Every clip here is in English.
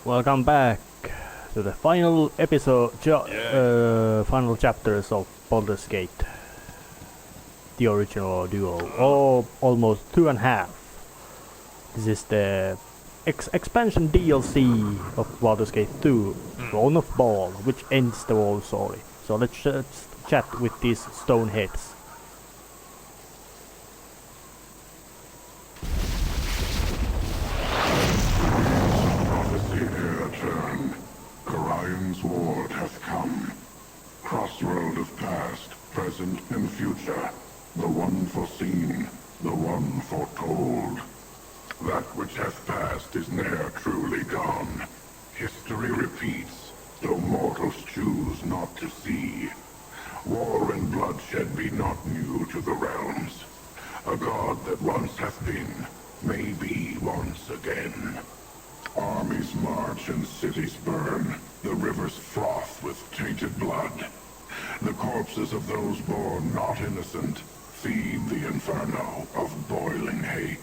Welcome back to the final episode, final chapters of Baldur's Gate. The original duo, almost 2.5. This is the expansion DLC of Baldur's Gate 2, Throne of Ball, which ends the whole story. So let's chat with these stone heads. Ward hath come. Crossroad of past, present, and future. The one foreseen, the one foretold. That which hath passed is ne'er truly gone. History repeats, though mortals choose not to see. War and bloodshed be not new to the realms. A god that once hath been, may be once again. Armies march and cities burn, the rivers froth with tainted blood. The corpses of those born not innocent feed the inferno of boiling hate.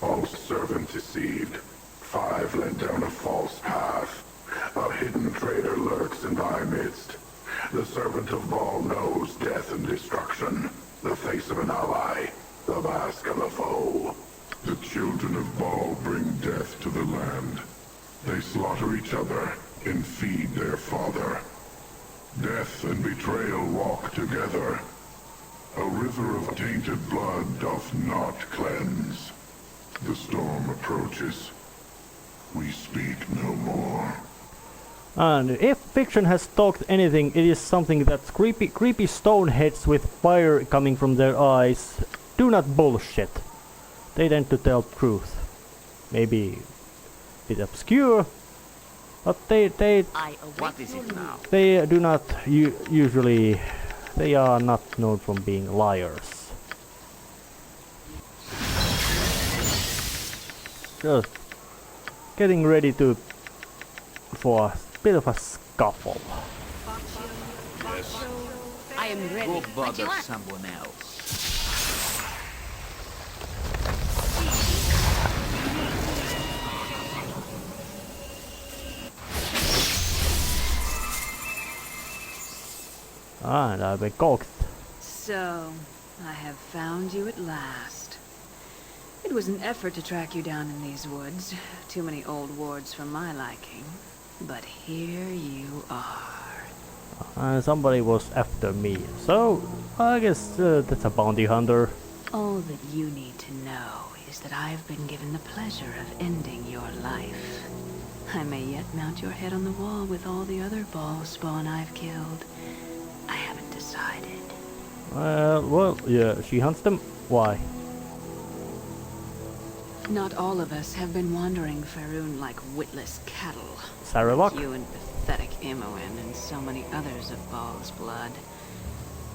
All servant deceived, 5 led down a false path. A hidden traitor lurks in thy midst. The servant of Baal knows death and destruction, the face of an ally, the mask of a foe. The children of Baal bring death to the land. They slaughter each other and feed their father. Death and betrayal walk together. A river of tainted blood doth not cleanse. The storm approaches. We speak no more. And if fiction has taught anything, it is something that creepy stone heads with fire coming from their eyes do not bullshit. They tend to tell truth. Maybe a bit obscure, but they What is it now? they do not usually, they are not known from being liars. Just getting ready for a bit of a scuffle. I am ready. Go bother someone else. And I've been coaxed. So, I have found you at last. It was an effort to track you down in these woods. Too many old wards for my liking. But here you are. And somebody was after me, so I guess that's a bounty hunter. All that you need to know is that I've been given the pleasure of ending your life. I may yet mount your head on the wall with all the other ball spawn I've killed. I haven't decided. Well, yeah, she hunts them. Why? Not all of us have been wandering Faerun like witless cattle. Saravak? Like you and pathetic Imoen and so many others of Baal's blood.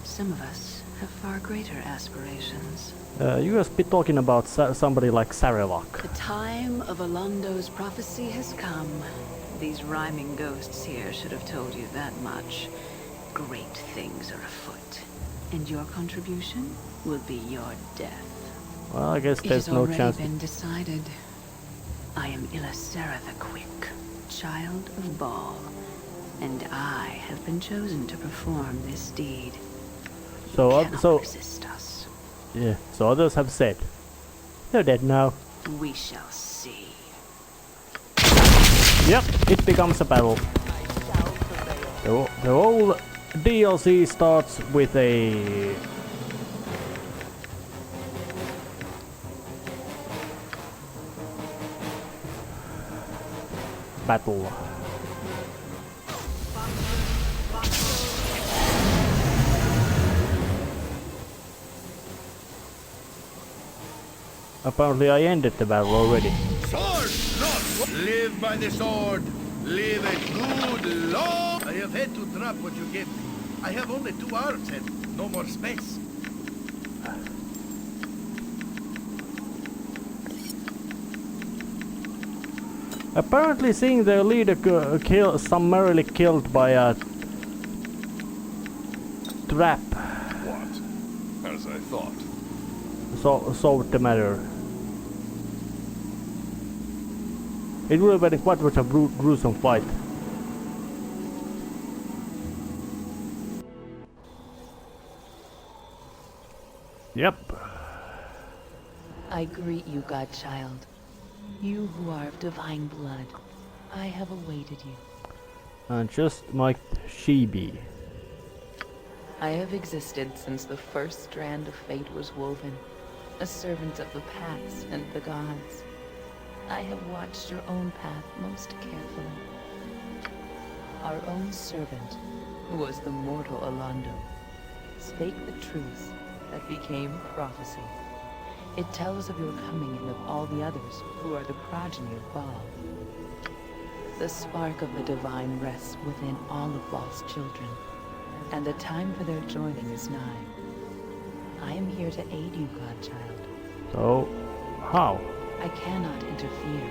Some of us have far greater aspirations. You must be talking about somebody like Saravak. The time of Alondo's prophecy has come. These rhyming ghosts here should have told you that much. Great things are afoot, and your contribution will be your death. Well, I guess It there's has no already chance. been decided. I am Ilasera the Quick, child of Baal, and I have been chosen to perform this deed. So, You cannot resist us. yeah. So others have said they're dead now. We shall see. Yep, it becomes a battle. The whole DLC starts with a battle. Apparently I ended the battle already. Sword, not live by the sword. Live it good, long. I have had to drop what you gave me. I have only 2 arms and no more space. Apparently seeing their leader summarily killed by a trap What? As I thought. solved the matter. It would have been quite much a gruesome fight. Yep. I greet you, Godchild. You who are of divine blood. I have awaited you. And just might she be. I have existed since the first strand of fate was woven, a servant of the past and the gods. I have watched your own path most carefully. Our own servant, who was the mortal Alondo, spake the truth that became prophecy. It tells of your coming and of all the others who are the progeny of Baal. The spark of the divine rests within all of Baal's children, and the time for their joining is nigh. I am here to aid you, Godchild. So, how? I cannot interfere.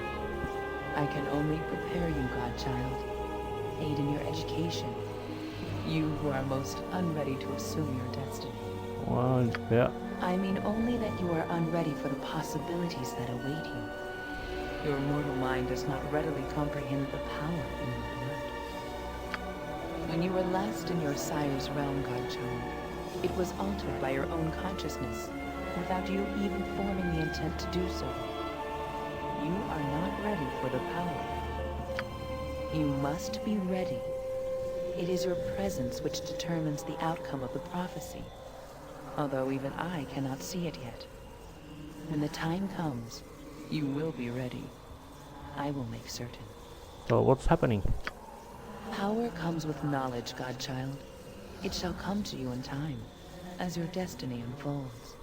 I can only prepare you, Godchild. Aid in your education. You who are most unready to assume your destiny. Well, yeah. I mean only that you are unready for the possibilities that await you. Your mortal mind does not readily comprehend the power in your blood. When you were last in your sire's realm, Godchild, it was altered by your own consciousness, without you even forming the intent to do so. You are not ready for the power. You must be ready. It is your presence which determines the outcome of the prophecy, although even I cannot see it yet. When the time comes, you will be ready. I will make certain. So what's happening? Power comes with knowledge, Godchild. It shall come to you in time, as your destiny unfolds.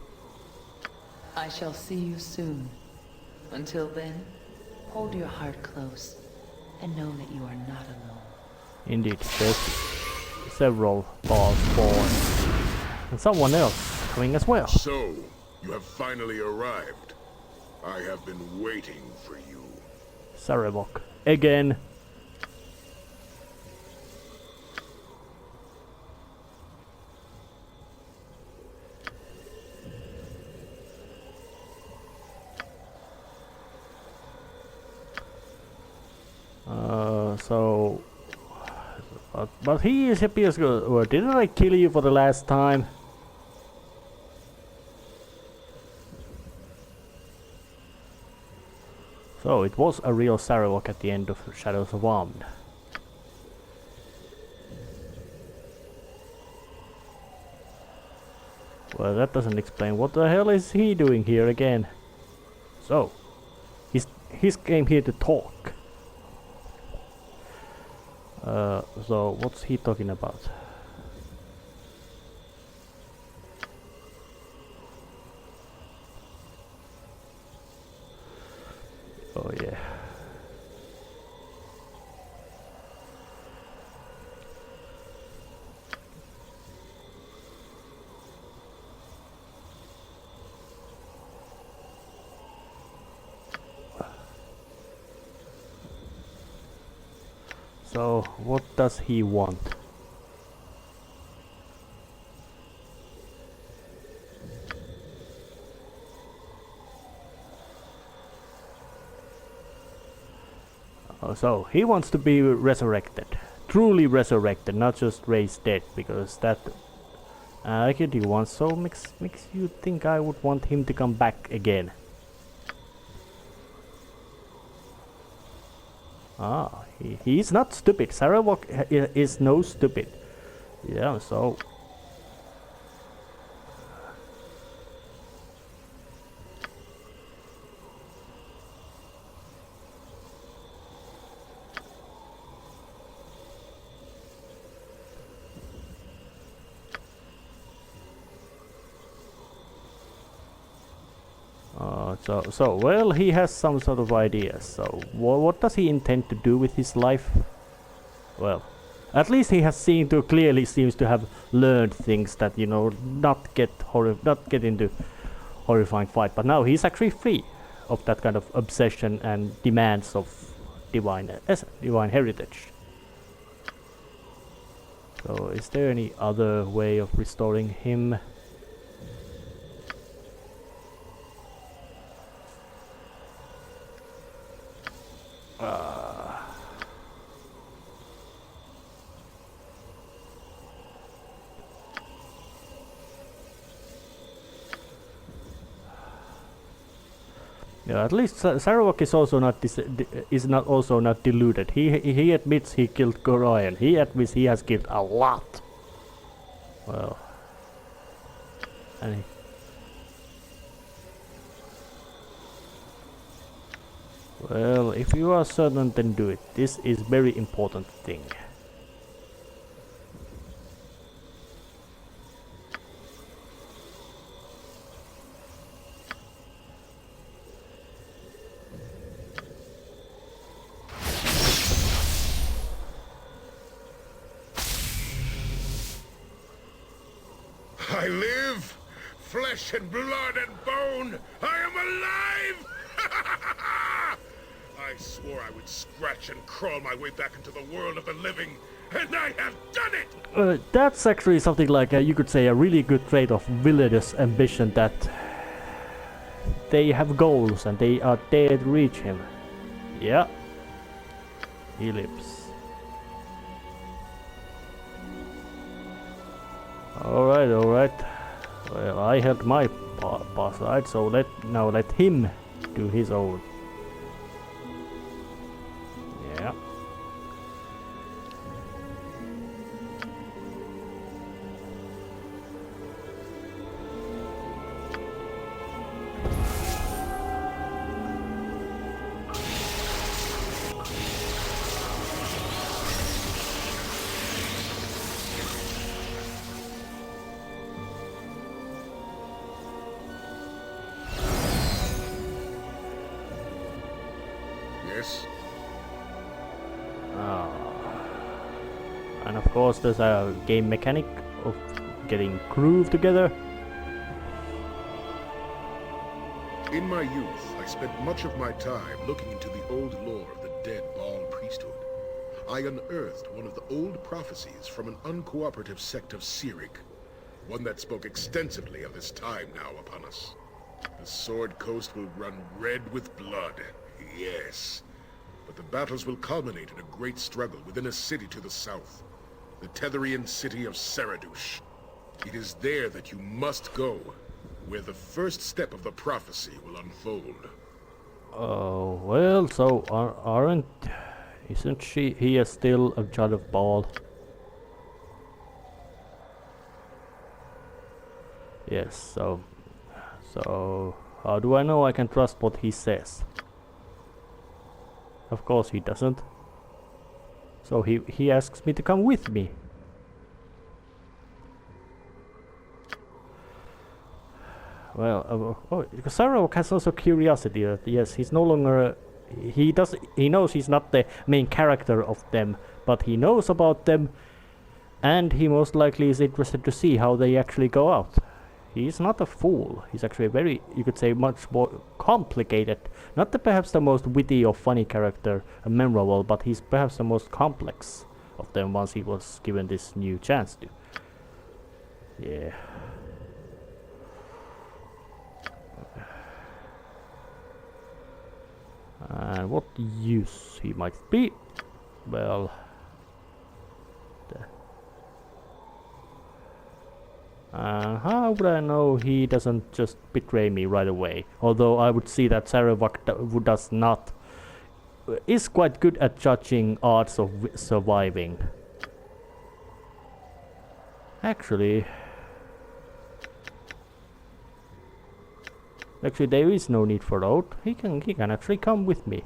I shall see you soon. Until then, hold your heart close, and know that you are not alone. Indeed, there's several balls born. And someone else coming as well. So, you have finally arrived. I have been waiting for you. Sarevok. Again. But he appears good. Or didn't I kill you for the last time? So it was a real Saravok at the end of Shadows of Amn. Well, that doesn't explain what the hell is he doing here again. So, he's came here to talk. So what's he talking about? Oh yeah. So, what does he want? So, he wants to be resurrected. Truly resurrected, not just raised dead, because that... I could do once, so makes you think I would want him to come back again. Ah, he's not stupid. Saravok is no stupid. Yeah, so... well, he has some sort of ideas. So, what does he intend to do with his life? Well, at least he has clearly seems to have learned things that, you know, not get into horrifying fight. But now he's actually free of that kind of obsession and demands of divine heritage. So, is there any other way of restoring him? Yeah, at least Sarawak is also not not deluded. He admits he killed Gorion. He admits he has killed a lot. Well, and well, if you are certain, then do it. This is very important thing. I live, flesh and blood and bone. I am alive. I swore I would scratch and crawl my way back into the world of the living, and I have done it! That's actually something like, you could say, a really good trait of villainous ambition, that they have goals and they are there to reach him. Yeah. He lives. Alright, alright. Well, I held my part right, so let him do his own. Yeah. Yes? And of course there's a game mechanic of getting crew together. In my youth, I spent much of my time looking into the old lore of the dead Baal priesthood. I unearthed one of the old prophecies from an uncooperative sect of Sirik, one that spoke extensively of this time now upon us. The Sword Coast will run red with blood, yes. But the battles will culminate in a great struggle within a city to the south, the Tetherian city of Saradush. It is there that you must go, where the first step of the prophecy will unfold. Oh, well, so isn't he is still a child of Baal? Yes, so how do I know I can trust what he says? Of course he doesn't. So he asks me to come with me. Well, because Sarawak has also curiosity that yes, he's no longer he knows he's not the main character of them, but he knows about them, and he most likely is interested to see how they actually go out. He's not a fool. He's actually very, you could say, much more complicated. Not perhaps the most witty or funny character, memorable, but he's perhaps the most complex of them once he was given this new chance to. Yeah. And what use he might be? Well, how would I know he doesn't just betray me right away? Although I would see that Sarawak does not, is quite good at judging odds of surviving. Actually, there is no need for that. He can actually come with me.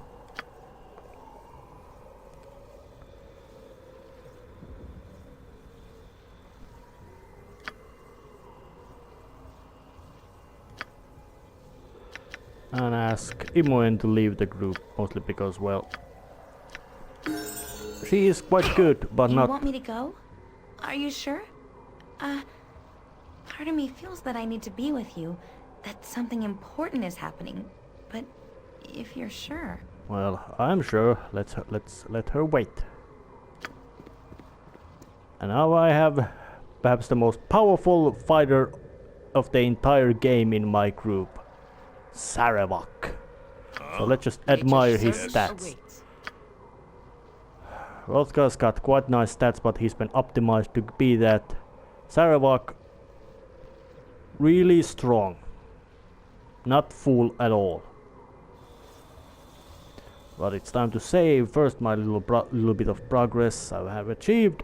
And ask Imoen to leave the group, mostly because, well, she is quite good, but not... You want me to go? Are you sure? Part of me feels that I need to be with you, that something important is happening, but if you're sure... Well, I'm sure. Let's let her wait. And now I have perhaps the most powerful fighter of the entire game in my group. Sarawak. So let's just admire his stats. Rothgar's got quite nice stats, but he's been optimized to be that Saravak really strong. Not full at all. But it's time to save. First, my little bit of progress I have achieved.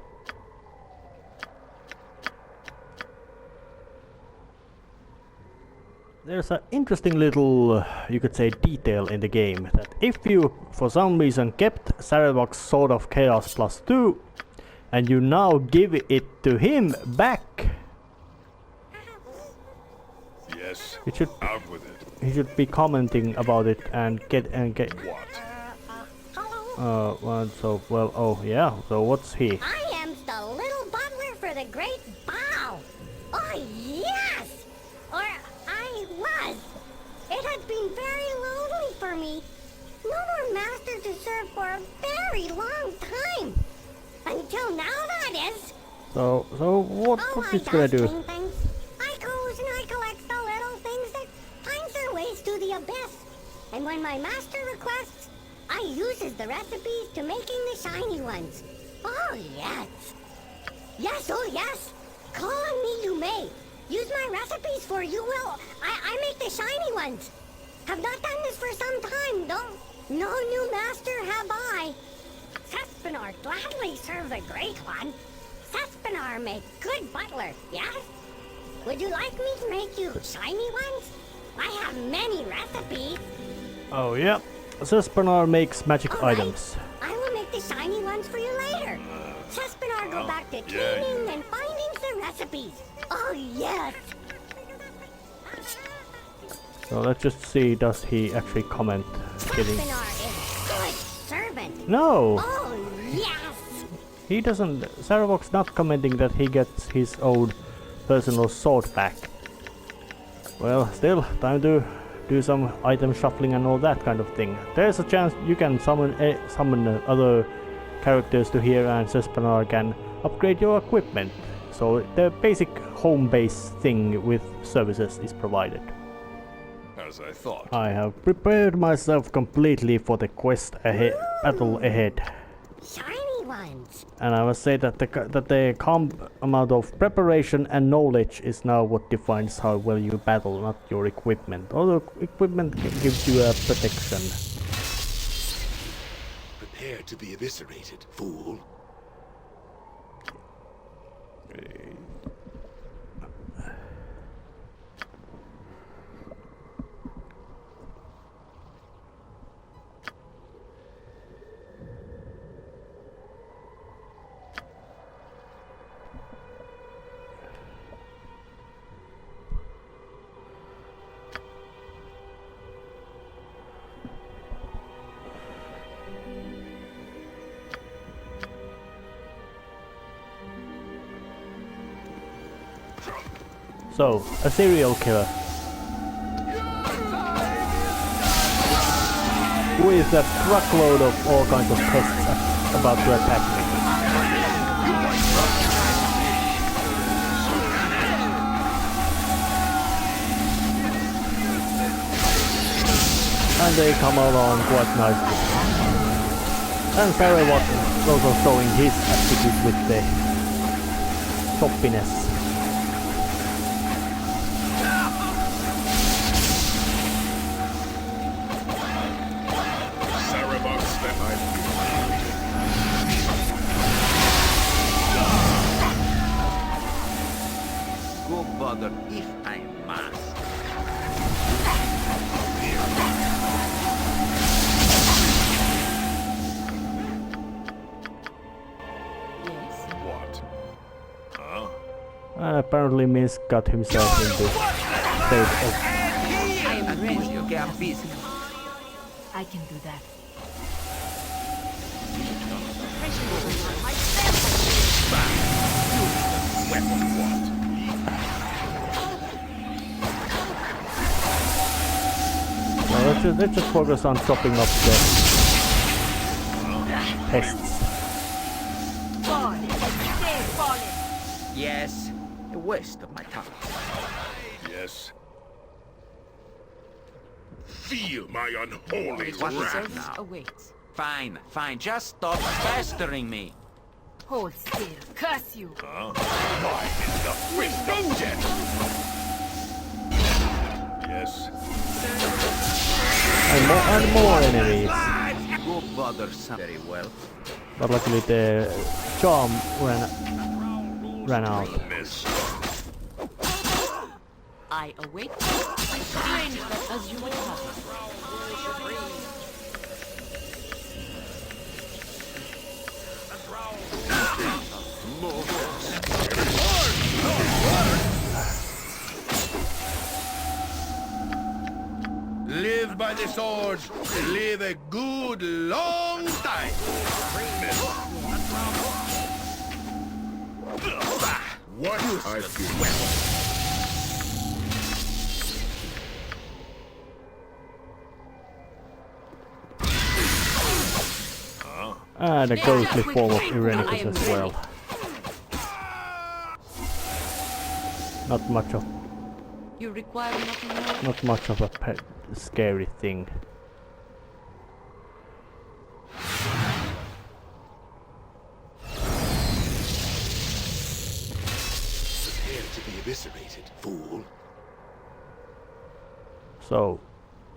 There's an interesting little, you could say, detail in the game that if you, for some reason, kept Saravak's Sword of Chaos +2 and you now give it to him back, Yes. it should Out with it. he should be commenting about it and get What? oh yeah, so what's he? I am the little butler for the great bow. Oh, yes! Or I was. It had been very lonely for me. No more master to serve for a very long time. Until now, that is. So what's I this gonna do? clean things. I goes and I collects the little things that finds their ways to the abyss. And when my master requests, I uses the recipes to making the shiny ones. Oh, yes. Yes, oh, yes. Call on me you may. Use my recipes for you will. I make the shiny ones. Have not done this for some time, though. No new master have I. Sespinar gladly serve the great one. Sespinar make good butler, yes? Would you like me to make you shiny ones? I have many recipes. Oh yeah, Sespinar makes magic All right. items. I will make the shiny ones for you later. Sespinar go back to cleaning and finding the recipes. Oh, yes. So let's just see, does he actually comment getting... Sespinar is good servant. No! Oh, yes. He doesn't... Saravok's not commenting that he gets his own personal sword back. Well, still, time to do some item shuffling and all that kind of thing. There's a chance you can summon other characters to here, and Sespinar can upgrade your equipment. So the basic home-based thing with services is provided. As I thought. I have prepared myself completely for the quest ahead, battle ahead. Shiny ones. And I must say that the amount of preparation and knowledge is now what defines how well you battle, not your equipment. Although equipment gives you a protection. Prepare to be eviscerated, fool. So, a serial killer. With a truckload of all kinds of pests about to attack me. And they come along quite nicely. And Sarah was also showing his aptitude with the choppiness. Go bother if I must. Yes. What? Huh? And apparently Minsk got himself into state of... I am ready. Okay, I'm busy. I can do that. So let's just focus on chopping up the pests. Yes, a waste of my time. Yes. Feel my unholy What is wrath. it now? Awaits. Fine, fine. Just stop pestering me. Hold still, curse you! Huh? Mine is the fist of death. Yes. And more enemies. Go bother some very well. But luckily the charm ran out. Miss. I await strange as you would have it. Live by the sword. Live a good long time. What? I feel And a ghostly form of Irenicus as well. Not much of You require nothing more? not much of a scary thing. Prepare to be eviscerated, fool. So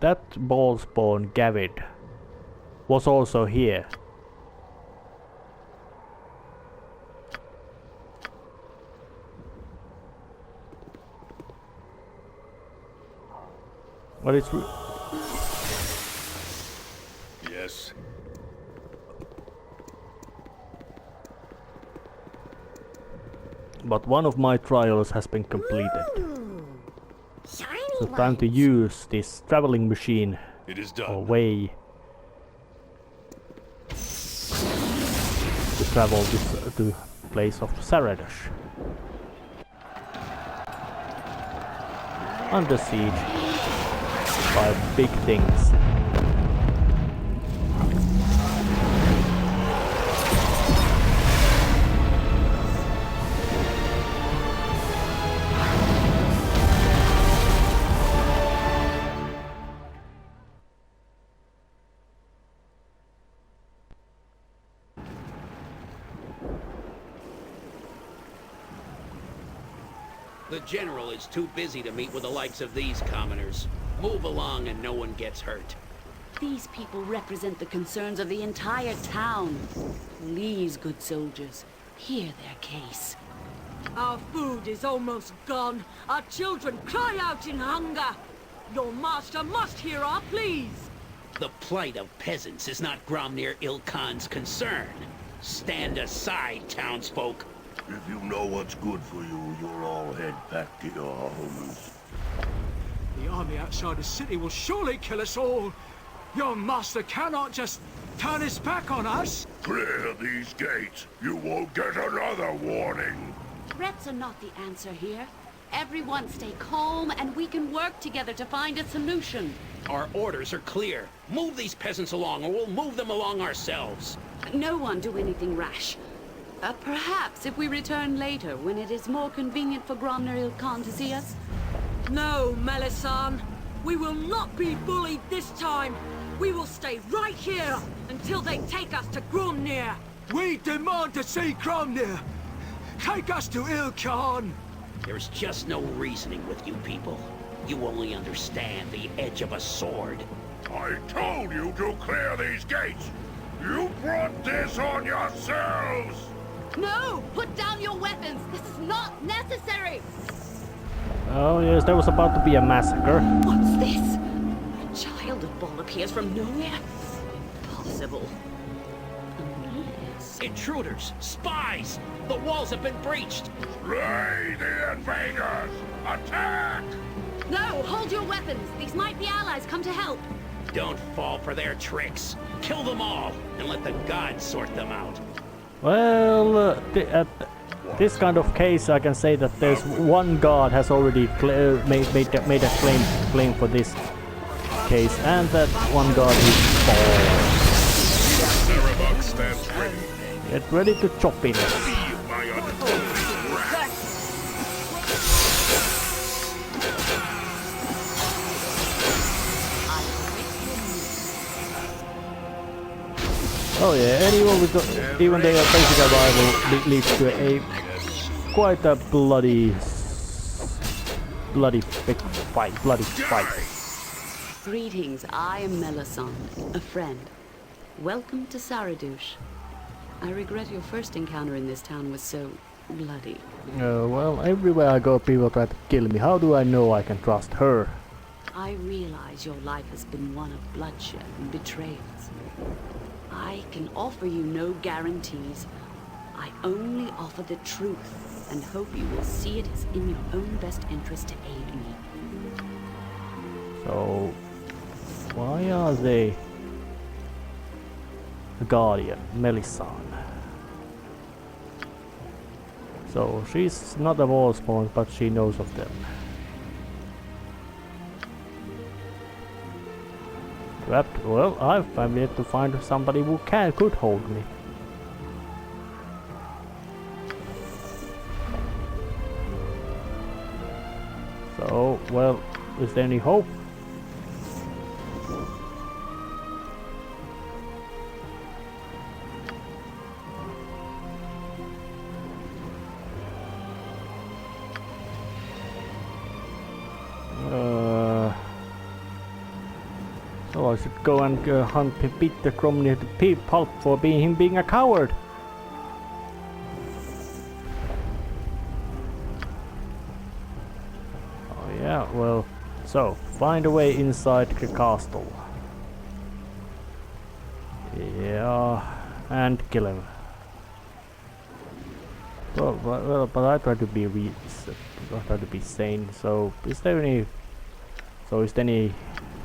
that ball spawn Gavid was also here. But it's yes. but one of my trials has been completed. Shiny So time to use this traveling machine It is or done. way to travel to the place of Saradush. Under siege by big things. The General is too busy to meet with the likes of these commoners. Move along and no one gets hurt. These people represent the concerns of the entire town. Please, good soldiers, hear their case. Our food is almost gone. Our children cry out in hunger. Your master must hear our pleas. The plight of peasants is not Gromnir Ilkhan's concern. Stand aside, townsfolk. If you know what's good for you, you'll all head back to your homes. The army outside the city will surely kill us all. Your master cannot just turn his back on us. Clear these gates. You won't get another warning. Threats are not the answer here. Everyone stay calm and we can work together to find a solution. Our orders are clear. Move these peasants along or we'll move them along ourselves. No one do anything rash. Perhaps if we return later, when it is more convenient for Gromnir Ilkhan to see us? No, Melisande. We will not be bullied this time. We will stay right here until they take us to Gromnir. We demand to see Gromnir. Take us to Ilkhan. There's just no reasoning with you people. You only understand the edge of a sword. I told you to clear these gates. You brought this on yourselves. No! Put down your weapons! This is not necessary! Oh yes, there was about to be a massacre. What's this? A child of ball appears from nowhere? Impossible. Unless... Intruders! Spies! The walls have been breached! Slay the invaders! Attack! No! Hold your weapons! These might be allies come to help! Don't fall for their tricks. Kill them all, and let the gods sort them out. Well, at this kind of case, I can say that there's one god has already made a claim for this case, and that one god is Baldur. Sarabuk stands ready. Get ready to chop it. Feel my unholy wrath. Oh yeah, even their basic arrival leads to a quite a bloody big fight, Greetings, I am Melisande, a friend. Welcome to Saradush. I regret your first encounter in this town was so bloody. Well, everywhere I go people try to kill me. How do I know I can trust her? I realize your life has been one of bloodshed and betrayals. I can offer you no guarantees. I only offer the truth and hope you will see it as in your own best interest to aid me. So, why are they the guardian, Melisande? So, she's not a wallspawn, but she knows of them. Well, I've yet to find somebody who could hold me. So, well, is there any hope? So I should go and hunt Peter Cromley to pulp for being a coward. Oh yeah, well, so find a way inside the castle. Yeah, and kill him. Well, but I try to be sane. So is there any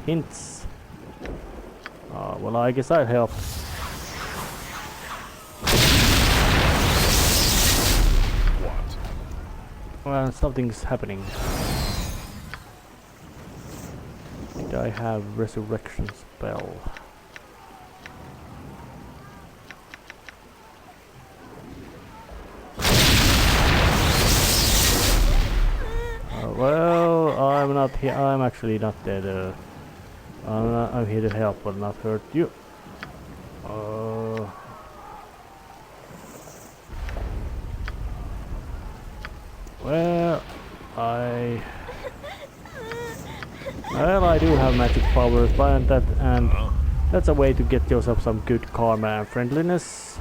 hints? Well, I guess I'll help. What? Well, something's happening. Did I have resurrection spell? Well, I'm not here. I'm actually not dead. I'm here to help, but not hurt you. Well, I do have magic powers, and that's a way to get yourself some good karma and friendliness,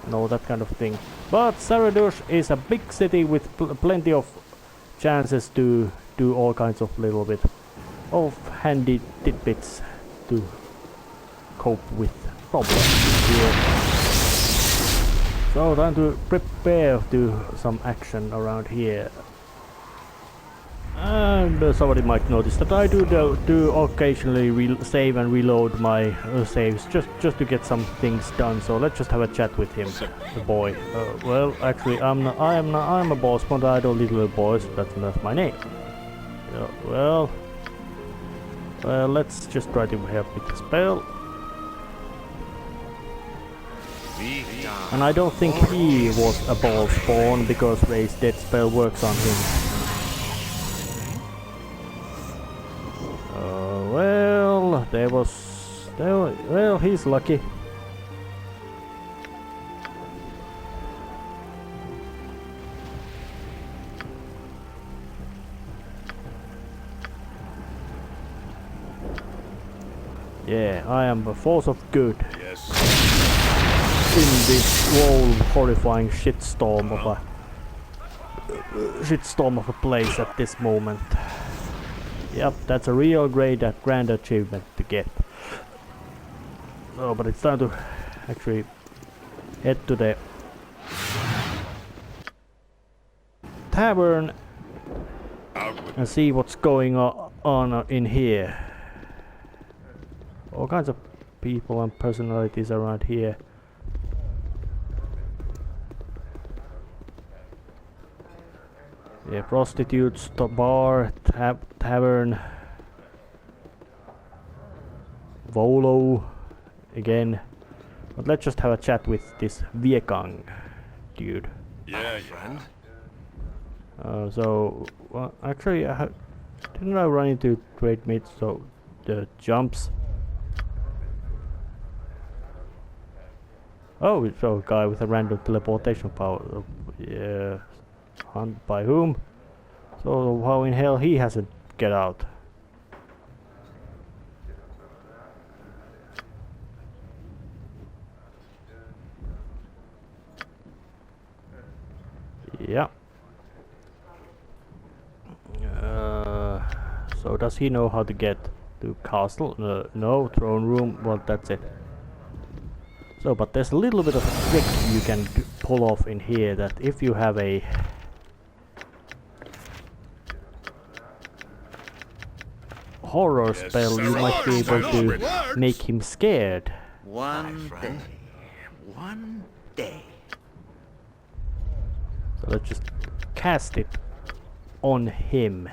and all that kind of thing. But Saradush is a big city with plenty of chances to do all kinds of little bit of handy tidbits to cope with problems here. So time to prepare to some action around here. And somebody might notice that I do occasionally save and reload my saves just to get some things done. So let's just have a chat with him, the boy. Well, actually, I'm a boss, but I don't little boys. That's my name. Well, let's just try to help with the spell. And I don't think he was a ball spawn because Ray's dead spell works on him. Well, he's lucky. Yeah, I am a force of good. Yes. In this whole horrifying shitstorm of a place at this moment. Yep, that's a real grand achievement to get. Oh, but it's time to actually head to the tavern and see what's going on in here. All kinds of people and personalities around here. Yeah, prostitutes, bar, tavern, Volo again. But let's just have a chat with this Viekang dude. Yeah, friend. Well, actually, didn't I run into trade mates? So the jumps. Oh, so a guy with a random teleportation power. Yeah. Hunt by whom? So how in hell he hasn't get out? Yeah. So does he know how to get to castle? No, throne room. Well, that's it. So, but there's a little bit of a trick you can pull off in here, that if you have a horror spell, you might be able to make him scared. One day. So let's just cast it on him.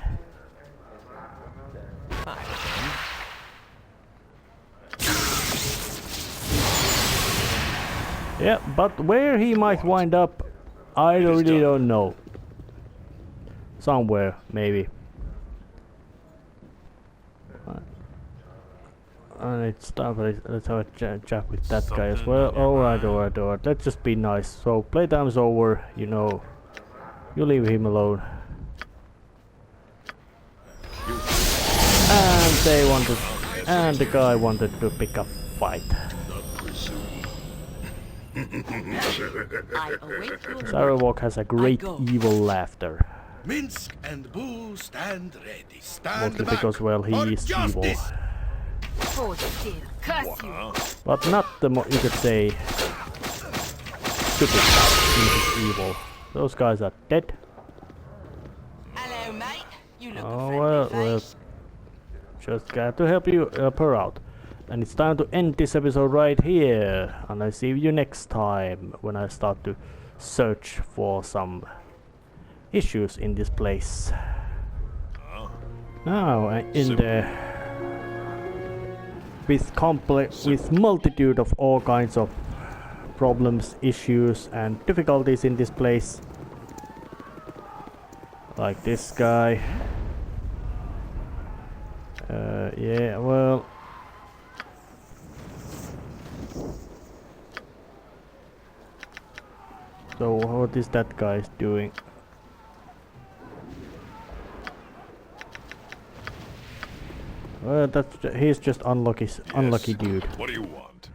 Yeah, but where he might wind up, I really don't know. Somewhere, maybe. And it's time for let's have a chat with that guy as well. Alright. Let's just be nice. So playtime's over, you know. You leave him alone. And the guy wanted to pick a fight. Sarawak has a great evil laughter. Minsk and Boo stand ready. Stand Mostly back because, well, he for is evil. justice. But not the you could say stupid stuff in his evil. Those guys are dead. Hello, mate. You look Well, just got to help her out. And it's time to end this episode right here. And I see you next time when I start to search for some issues in this place. Now, in the with multitude of all kinds of problems, issues, and difficulties in this place, like this guy. Yeah, well. So what is that guy doing? Well, he's just unlucky dude. What do you want?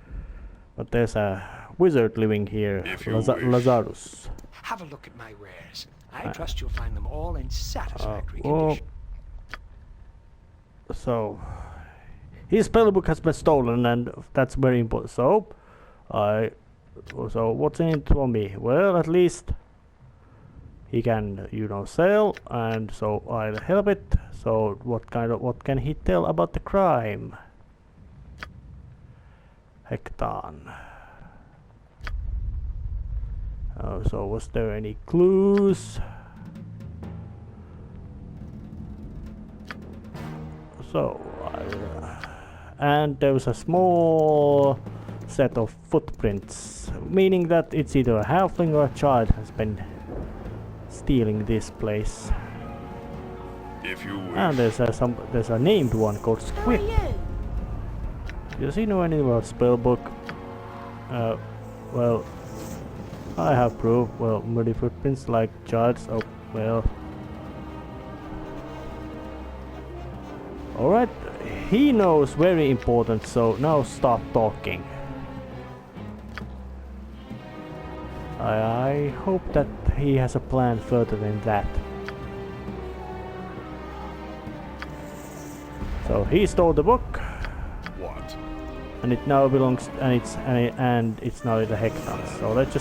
But there's a wizard living here, Lazarus. Have a look at my wares. I trust you'll find them all in satisfactory Well, condition. so his spellbook has been stolen, and that's very important. So what's in it for me? Well, at least he can, sell, and so I'll help it. So what can he tell about the crime? Hektan. So was there any clues? So and there was a small set of footprints, meaning that it's either a halfling or a child has been stealing this place. If you wish. And there's a named one called Squid. Does he know anything about spellbook? Well, I have proof. Well, muddy footprints like child's. Oh, well. Alright, he knows, very important, so now start talking. I hope that he has a plan further than that. So he stole the book. What? And it now belongs, and it's now the Hektan's. So let's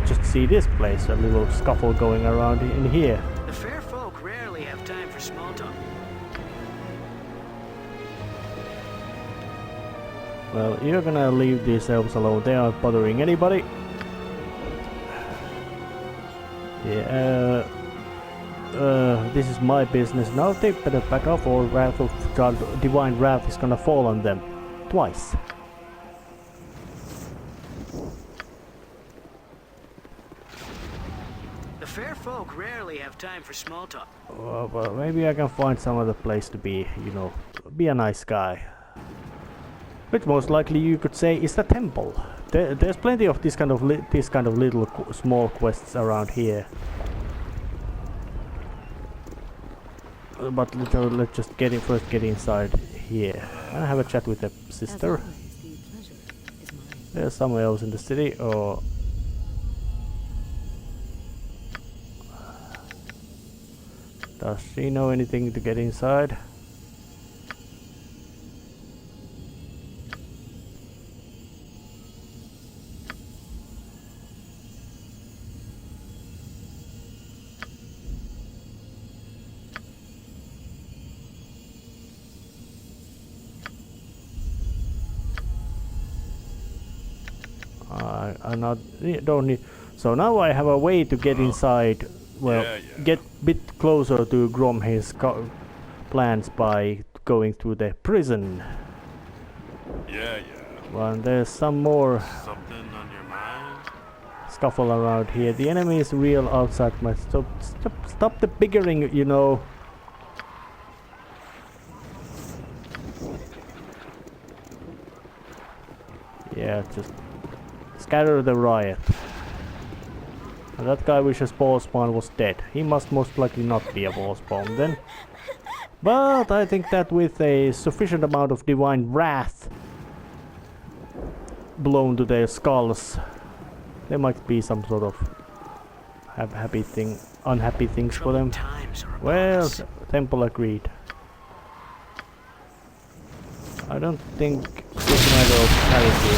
just see this place. A little scuffle going around in here. The fair folk rarely have time for small talk. Well, you're gonna leave these elves alone. They aren't bothering anybody. Yeah, this is my business. Now they better back off, or wrath of God, divine wrath is gonna fall on them. Twice. The fair folk rarely have time for small talk. Well, maybe I can find some other place to be, be a nice guy. which most likely you could say is the temple. There's plenty of this kind of little small quests around here. But let's just first get inside here and have a chat with the sister. There's somewhere else in the city, or does she know anything to get inside? Don't need. So now I have a way to get inside. Well, get a bit closer to Gromhir's plans by going through the prison. Well, there's some more Something on your mind? scuffle around here. The enemy is real outside my stop the bickering, you know. Yeah, just scatter the riot. And that guy with his ball spawn was dead. He must most likely not be a ball spawn then. But I think that with a sufficient amount of divine wrath blown to their skulls, there might be some sort of unhappy things for them. Well, Temple agreed. I don't think it's a matter of charity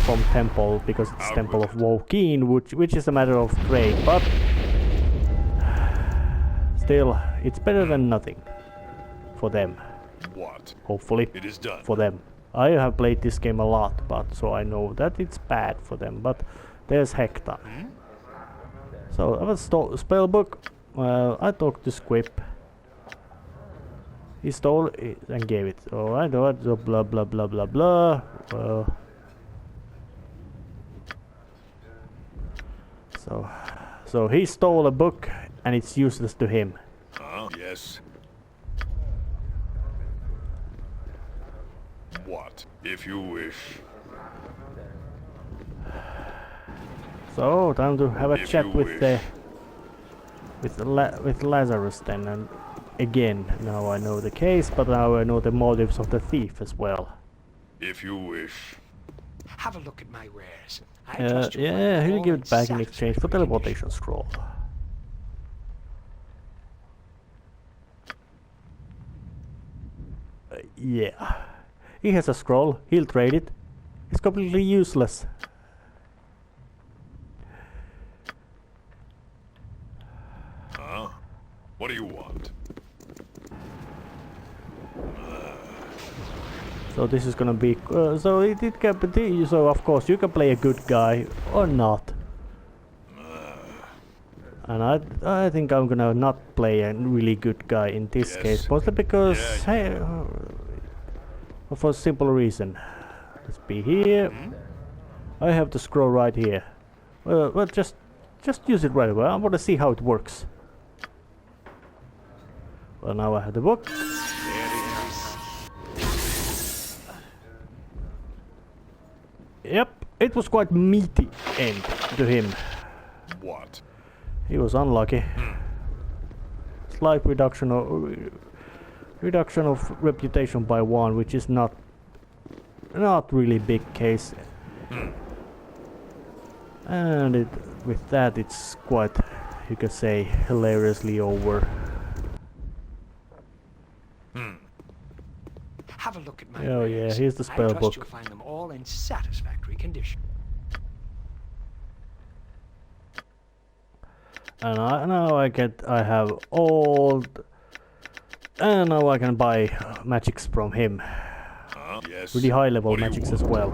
from Temple, because it's Temple of Wokin, which is a matter of trade, but still, it's better than nothing for them. What? Hopefully, it is done. For them. I have played this game a lot, but so I know that it's bad for them. But there's Hector. So I was spell book. Well, I talked to Squip. He stole it and gave it. Oh, I know it. So blah blah blah blah blah. Well. So he stole a book and it's useless to him. Yes. What, if you wish? So time to have a chat with Lazarus then, and again, now I know the case, but now I know the motives of the thief as well. If you wish. Have a look at my wares. Yeah, he'll give it back in exchange for teleportation scroll. Yeah. He has a scroll, he'll trade it. It's completely useless. What do you want? So this is gonna be so it can be, so of course you can play a good guy or not. And I think I'm gonna not play a really good guy in this case, mostly because hey, for a simple reason. Let's be here. I have the scroll right here. Well, just use it right away. I want to see how it works. Well, now I have the book. Yep, it was quite meaty end to him. What? He was unlucky. Slight reduction of reputation by 1, which is not really big case. And with that, it's quite, you could say, hilariously over. Have a look at my Oh yeah, here's the spell I trust book. you'll find them all in satisfactory condition. And now I have all, and now I can buy magics from him. Yes. Really high level magics as well.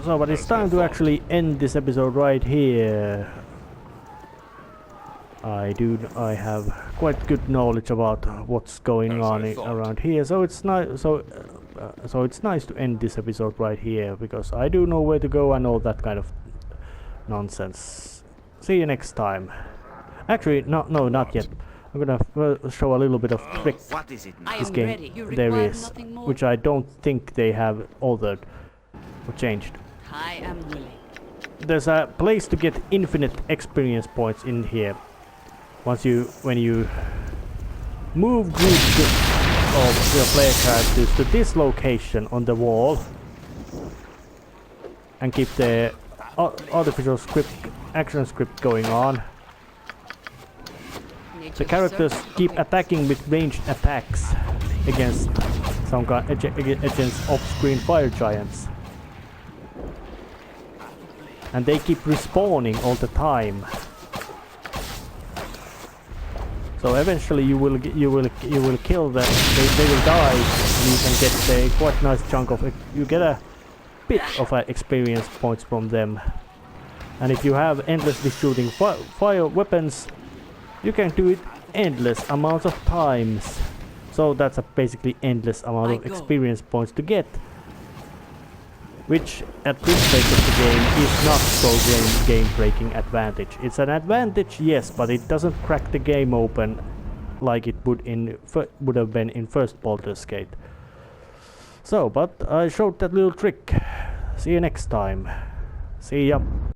So, but it's time to actually end this episode right here. I have quite good knowledge about what's going on around here, so it's nice. So it's nice to end this episode right here, because I do know where to go and all that kind of nonsense. See you next time. Actually, no, not yet. I'm gonna show a little bit of trick What is it now? I this am game ready. You there require is, nothing more? which I don't think they have altered or changed. I am willing. There's a place to get infinite experience points in here. When you move groups of your player characters to this location on the wall and keep the artificial action script going on, the characters keep attacking with ranged attacks against off-screen fire giants. And they keep respawning all the time. So eventually you will kill them. They will die, and you can get a quite nice chunk of it. You get a bit of experience points from them. And if you have endlessly shooting fire weapons, you can do it endless amounts of times. So that's a basically endless amount of experience points to get. Which at this stage of the game is not so game-breaking advantage. It's an advantage, yes, but it doesn't crack the game open like it would have been in first Baldur's Gate. So, but I showed that little trick. See you next time. See ya.